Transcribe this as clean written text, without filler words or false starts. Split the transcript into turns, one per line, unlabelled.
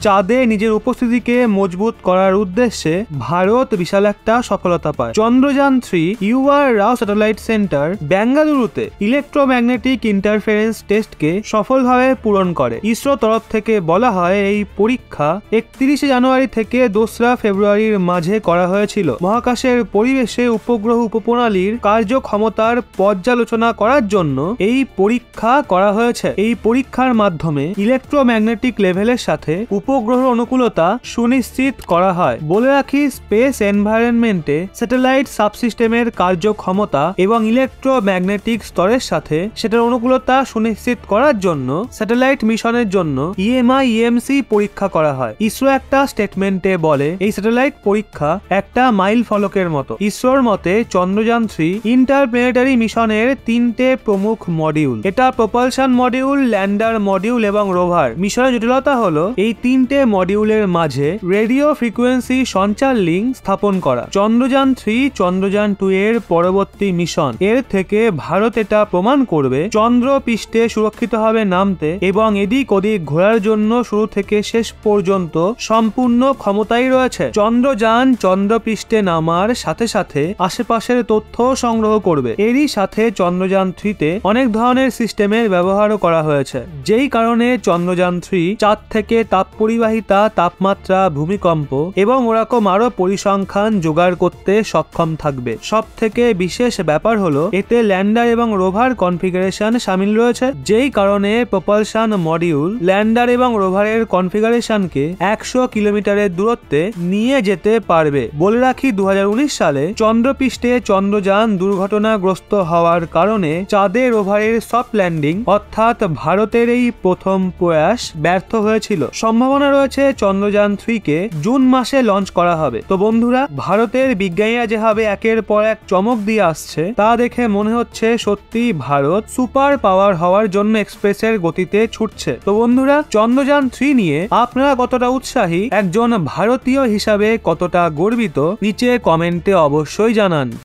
চাঁদে নিজের উপস্থিতিকে মজবুত করার উদ্দেশ্যে ভারত বিশাল একটা সফলতা পায়। চন্দ্রযান 3 ইউআর রাও স্যাটেলাইট সেন্টার বেঙ্গালুরুতে ইলেকট্রোম্যাগনেটিক ইন্টারফারেন্স টেস্টকে সফলভাবে পূরণ করে। ইসরো তরফ থেকে বলা হয় এই পরীক্ষা 31 জানুয়ারি থেকে 2রা ফেব্রুয়ারির মাঝে করা হয়েছিল। মহাকাশের পরিবেশে উপগ্রহ উপপ্রণালীর কার্যক্ষমতার পর্যালোচনা করার জন্য এই পরীক্ষা করা হয়েছে। এই পরীক্ষার মাধ্যমে ইলেকট্রোম্যাগনেটিক লেভেলের সাথে উপগ্রহ অনুকূলতা সুনিশ্চিত করা হয়। বলে রাখি, স্পেস এনভায়রনমেন্টে স্যাটেলাইট সাবসিস্টেমের কার্যক্ষমতা এবং ইলেকট্রোম্যাগনেটিক স্তরের সাথে সেটার অনুকূলতা সুনিশ্চিত করার জন্য স্যাটেলাইট মিশনের জন্য EMI/EMC পরীক্ষা করা হয়। ইসরো একটা স্টেটমেন্টে বলে এই স্যাটেলাইট পরীক্ষা একটা মাইল ফলকের মতো। ইসরোর মতে চন্দ্রযান 3 ইন্টারপ্ল্যানেটারি মিশনের 3টে প্রমুখ মডিউল। এটা প্রপালশন মডিউল, ল্যান্ডার মডিউল এবং রোভার। মিশনের জটিলতা হলো এই 3টে মডিউলের মাঝে রেডিও ফ্রিকোয়েন্সি সঞ্চার লিঙ্ক স্থাপন করা। চন্দ্রযান 3 চন্দ্রযান 2 এর পরবর্তী মিশন। এর থেকে ভারত এটা প্রমাণ করবে চন্দ্র পৃষ্ঠে সুরক্ষিতভাবে নামতে এবং এদিক ওদিক ঘোরার জন্য শুরু থেকে শেষ পর্যন্ত সম্পূর্ণ ক্ষমতাই রয়েছে। চন্দ্রযান চন্দ্রপৃষ্ঠে নামার সাথে সাথে আশেপাশের তথ্য সংগ্রহ করবে। এরই সাথে চন্দ্রযান 3-তে অনেক ধরনের সিস্টেমের ব্যবহারও করা হয়েছে, যেই কারণে চন্দ্রযান 3 চাঁদ থেকে তাপ পরিবাহিতা, তাপমাত্রা, ভূমিকম্প এবং ওরকম আরো পরিসংখ্যান জোগাড় করতে সক্ষম থাকবে। সব থেকে বিশেষ ব্যাপার হলো এতে ল্যান্ডার এবং রোভার কনফিগারেশন শামিল রয়েছে, যেই কারণে প্রপালশন মডিউল ল্যান্ডার এবং রোভারের কনফিগারেশনকে 100 কিলোমিটারের দূরত্বে নিয়ে যেতে পারবে। বলে রাখি 2019 সালে চন্দ্রপৃষ্ঠে চন্দ্রযান দুর্ঘটনাগ্রস্ত হওয়ার কারণে চাঁদে রোভারের সফট ল্যান্ডিং অর্থাৎ ভারতের এই প্রথম প্রয়াস ব্যর্থ হয়েছিল। সম্ভাবনা রয়েছে চন্দ্রযান 3-কে জুন মাসে লঞ্চ করা হবে। তো বন্ধুরা, ভারতের বিজ্ঞানীরা যেভাবে একের পর এক চমক দিয়ে আসছে তা দেখে মনে হচ্ছে সত্যি ভারত সুপার পাওয়ার হওয়ার জন্য এক্সপ্রেসের গতিতে ছুটছে। তো বন্ধুরা, চন্দ্রযান 3 নিয়ে আপনারা কতটা উৎসাহী, একজন ভারতীয় হিসাবে কতটা গর্বিত, নিচে কমেন্টে অবশ্যই জানান।